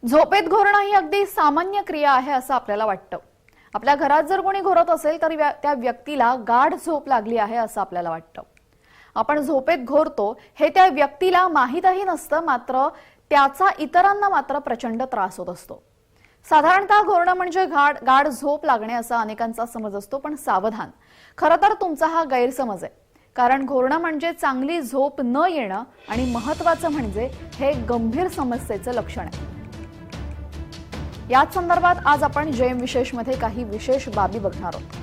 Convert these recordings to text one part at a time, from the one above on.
झोपेत घोरणं ही अगदी सामान्य क्रिया आहे असं आपल्याला वाटतं. आपल्या घरात जर कोणी घोरत असेल तर त्या व्यक्तीला गाढ झोप लागली आहे असं आपल्याला वाटतं. आपण झोपेत घोरतो हे त्या व्यक्तीला माहीतही नसतं, मात्र त्याचा इतरांना मात्र प्रचंड त्रास होत असतो. साधारणतः घोरणं म्हणजे गाढ झोप लागणे असा अनेकांचा समज असतो, पण सावधान, खरं तर तुमचा हा गैरसमज आहे. कारण घोरणं म्हणजे चांगली झोप न येणं आणि महत्त्वाचं म्हणजे हे गंभीर समस्येचं लक्षण आहे. याच संदर्भात आज आपण जेम विशेष मध्ये काही विशेष बाबी बघणार आहोत.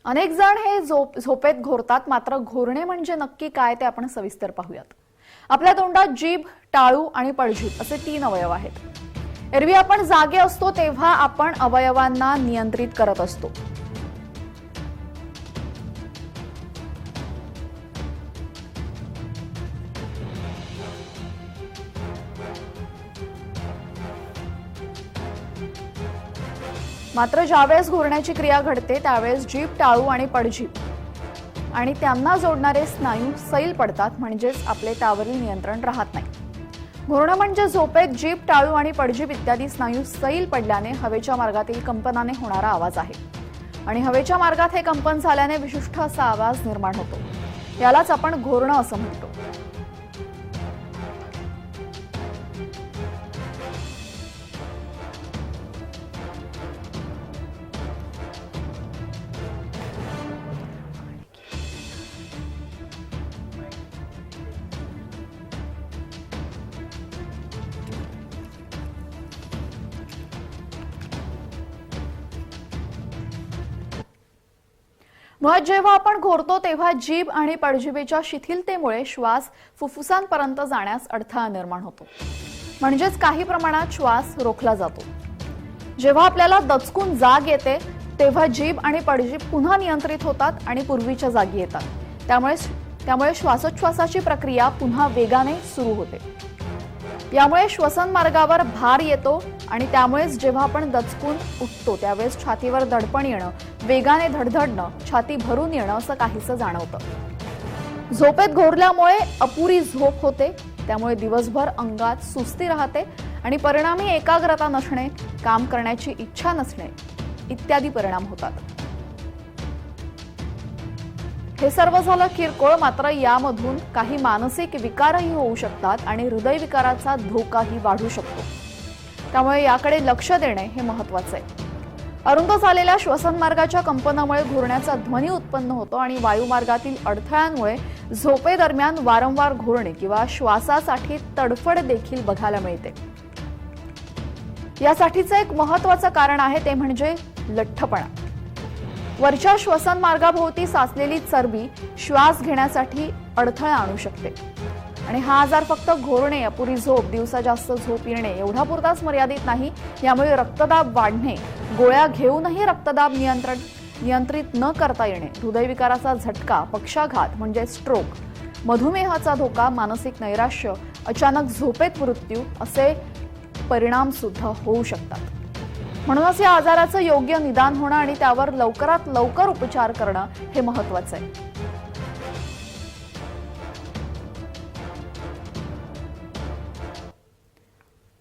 अनेक जण हे झोपेत घोरतात, मात्र घोरणे म्हणजे नक्की काय ते आपण सविस्तर पाहूयात. आपल्या तोंडात जीभ, टाळू आणि पळजीभ असे 3 अवयव आहेत. एरवी आपण जागे असतो तेव्हा आपण अवयवांना नियंत्रित करत असतो. मात्र ज्यावेळेस घोरण्याची क्रिया घडते त्यावेळेस जीभ, टाळू आणि पळजीभ आणि त्यांना जोडणारे स्नायू सैल पडतात, म्हणजेच आपले त्यावरील नियंत्रण राहत नाही. घोरणं म्हणजे झोपेत जीभ, टाळू आणि पळजीभ इत्यादी स्नायू सैल पडल्याने हवेच्या मार्गातील कंपनाने होणारा आवाज आहे. आणि हवेच्या मार्गात हे कंपन झाल्याने विशिष्ट असा आवाज निर्माण होतो. यालाच आपण घोरणं असं म्हणतो. मुळात जेव्हा आपण घोरतो तेव्हा जीभ आणि पळजिभेच्या शिथिलतेमुळे श्वास फुफ्फुसांपर्यंत जाण्यास अडथळा निर्माण होतो, म्हणजेच काही प्रमाणात श्वास रोखला जातो. जेव्हा आपल्याला दचकून जाग येते तेव्हा जीभ आणि पळजीभ पुन्हा नियंत्रित होतात आणि पूर्वीच्या जागी येतात. त्यामुळे श्वासोच्छवासाची प्रक्रिया पुन्हा वेगाने सुरू होते. यामुळे श्वसन मार्गावर भार येतो आणि त्यामुळेच जेव्हा आपण दचकून उठतो त्यावेळेस छातीवर दडपण येणं, वेगाने धडधडणं, छाती भरून येणं असं काहीसं जाणवतं. झोपेत घोरल्यामुळे अपुरी झोप होते, त्यामुळे दिवसभर अंगात सुस्ती राहते आणि परिणामी एकाग्रता नसणे, काम करण्याची इच्छा नसणे इत्यादी परिणाम होतात. हे सर्व झालं किरकोळ, मात्र यामधून काही मानसिक विकारही होऊ शकतात आणि हृदयविकाराचा धोकाही वाढू शकतो. त्यामुळे याकडे लक्ष देणे हे महत्त्वाचे आहे. अरुंद झालेल्या श्वसन मार्गाच्या कंपनामुळे घोरण्याचा ध्वनी उत्पन्न होतो आणि वायुमार्गातील अडथळ्यांमुळे झोपेदरम्यान वारंवार घोरणे किंवा श्वासासाठी तडफड देखील बघायला मिळते. यासाठीचं एक महत्त्वाचं कारण आहे ते म्हणजे लठ्ठपणा. वरच्या श्वसन मार्गाभोवती साचलेली चरबी श्वास घेण्यासाठी अडथळा आणू शकते आणि हा आजार फक्त घोरणे, अपुरी झोप, दिवसा जास्त झोप येणे एवढा पुरताच मर्यादित नाही. यामुळे रक्तदाब वाढणे, गोळ्या घेऊनही रक्तदाब नियंत्रित न करता येणे, हृदयविकाराचा झटका, पक्षाघात म्हणजे स्ट्रोक, मधुमेहाचा धोका, मानसिक नैराश्य, अचानक झोपेत मृत्यू असे परिणाम सुद्धा होऊ शकतात. म्हणूनच या आजाराचं योग्य निदान होणं आणि त्यावर लवकरात लवकर उपचार करणं हे महत्त्वाचं आहे.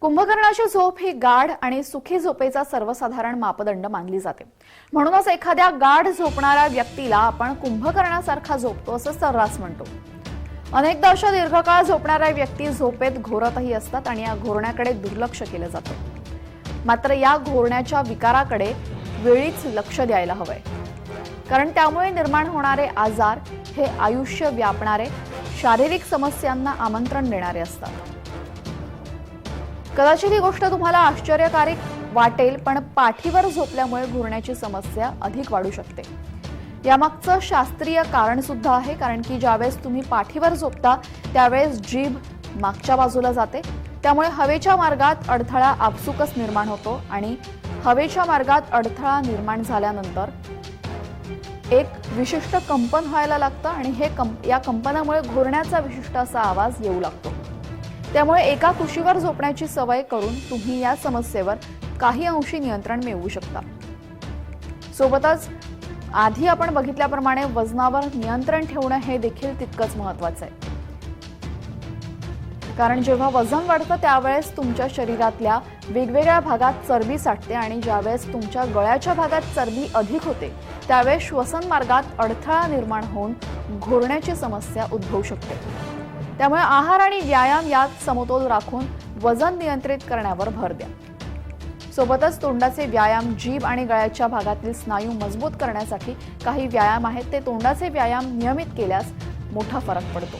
कुंभकर्णाची झोप ही गाढ आणि सुखी झोपेचा सर्वसाधारण मापदंड मानली जाते. म्हणूनच एखाद्या गाढ झोपणाऱ्या व्यक्तीला आपण कुंभकर्णासारखा झोपतो असं सर्रास म्हणतो. अनेकदा अशा दीर्घकाळ झोपणाऱ्या व्यक्ती झोपेत घोरतही असतात आणि या घोरण्याकडे दुर्लक्ष केलं जातं. मात्र या घोरण्याच्या विकाराकडे वेळीच लक्ष द्यायला हवंय, कारण त्यामुळे निर्माण होणारे आजार हे आयुष्य व्यापणारे, शारीरिक समस्यांना आमंत्रण देणारे असतात. कदाचित ही गोष्ट तुम्हाला आश्चर्यकारक वाटेल, पण पाठीवर झोपल्यामुळे घोरण्याची समस्या अधिक वाढू शकते. यामागचं शास्त्रीय कारण सुद्धा आहे, कारण की ज्यावेळेस तुम्ही पाठीवर झोपता त्यावेळेस जीभ मागच्या बाजूला जाते, त्यामुळे हवेच्या मार्गात अडथळा आपसुकच निर्माण होतो आणि हवेच्या मार्गात अडथळा निर्माण झाल्यानंतर एक विशिष्ट कंपन व्हायला लागतं आणि या कंपनामुळे घोरण्याचा विशिष्ट असा आवाज येऊ लागतो. त्यामुळे एका कुशीवर झोपण्याची सवय करून तुम्ही या समस्येवर काही अंशी नियंत्रण मिळवू शकता. सोबतच आधी आपण बघितल्याप्रमाणे वजनावर नियंत्रण ठेवणं हे देखील तितकंच महत्त्वाचं आहे. कारण जेव्हा वजन वाढतं त्यावेळेस तुमच्या शरीरातल्या वेगवेगळ्या भागात चरबी साठते आणि ज्यावेळेस तुमच्या गळ्याच्या भागात चरबी अधिक होते त्यावेळेस श्वसन मार्गात अडथळा निर्माण होऊन घोरण्याची समस्या उद्भवू शकते. त्यामुळे आहार आणि व्यायाम यात समतोल राखून वजन नियंत्रित करण्यावर भर द्या. सोबतच तोंडाचे व्यायाम, जीभ आणि गळ्याच्या भागातील स्नायू मजबूत करण्यासाठी काही व्यायाम आहेत. ते तोंडाचे व्यायाम नियमित केल्यास मोठा फरक पडतो.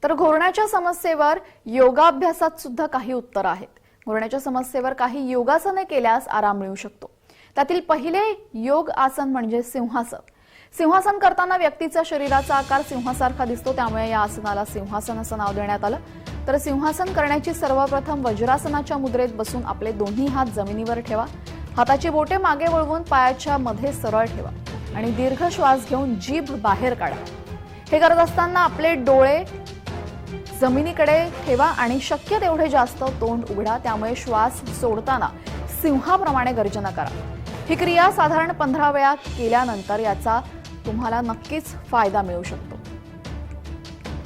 तर घोरण्याच्या समस्येवर योगाभ्यासात सुद्धा काही उत्तरं आहेत. घोरण्याच्या समस्येवर काही योगासने केल्यास आराम मिळू शकतो. त्यातील पहिले योग आसन म्हणजे सिंहासन. सिंहासन करताना व्यक्तीचा शरीराचा आकार सिंहासारखा दिसतो, त्यामुळे या आसनाला सिंहासन असं नाव देण्यात आलं. तर सिंहासन करण्याची सर्वप्रथम वज्रासनाच्या मुद्रेत बसून आपले दोन्ही हात जमिनीवर ठेवा. हाताची बोटे मागे वळवून पायाच्या मध्ये सरळ ठेवा आणि दीर्घ श्वास घेऊन जीभ बाहेर काढा. हे करत असताना आपले डोळे जमिनीकडे ठेवा आणि शक्य तेवढे जास्त तोंड उघडा. त्यामुळे श्वास सोडताना सिंहाप्रमाणे गर्जना करा. ही क्रिया साधारण 15 वेळा केल्यानंतर याचा तुम्हाला नक्कीच फायदा मिळू शकतो.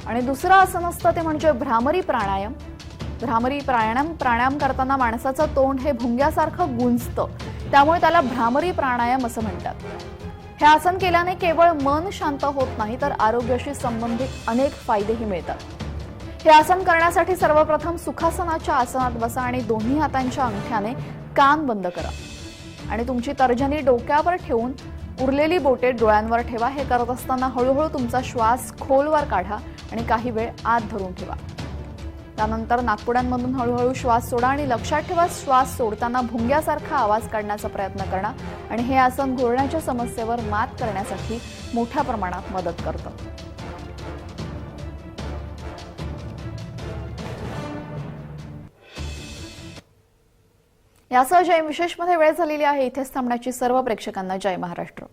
आणि दुसरं आसन असतं ते म्हणजे भ्रामरी प्राणायाम. भ्रामरी प्राणायाम करताना माणसाचं तोंड हे भुंग्यासारखं गुंजतं, त्यामुळे त्याला भ्रामरी प्राणायाम असं म्हणतात. हे आसन केल्याने केवळ मन शांत होत नाही तर आरोग्याशी संबंधित अनेक फायदेही मिळतात. हे आसन करण्यासाठी सर्वप्रथम सुखासनाच्या आसनात बसा आणि दोन्ही हातांच्या अंगठ्याने कान बंद करा आणि तुमची तर्जनी डोक्यावर ठेवून उरलेली बोटे डोळ्यांवर ठेवा. हे करत असताना हळूहळू तुमचा श्वास खोलवर काढा आणि काही वेळ आत धरून ठेवा. त्यानंतर नाकपुड्यांमधून हळूहळू श्वास सोडा आणि लक्षात ठेवा, श्वास सोडताना भुंग्यासारखा आवाज काढण्याचा प्रयत्न करा आणि हे आसन घोरण्याच्या समस्येवर मात करण्यासाठी मोठ्या प्रमाणात मदत करतं. यासह जय विशेषमध्ये वेळ झालेली आहे. इथेच थांबण्याची सर्व प्रेक्षकांना जय महाराष्ट्र.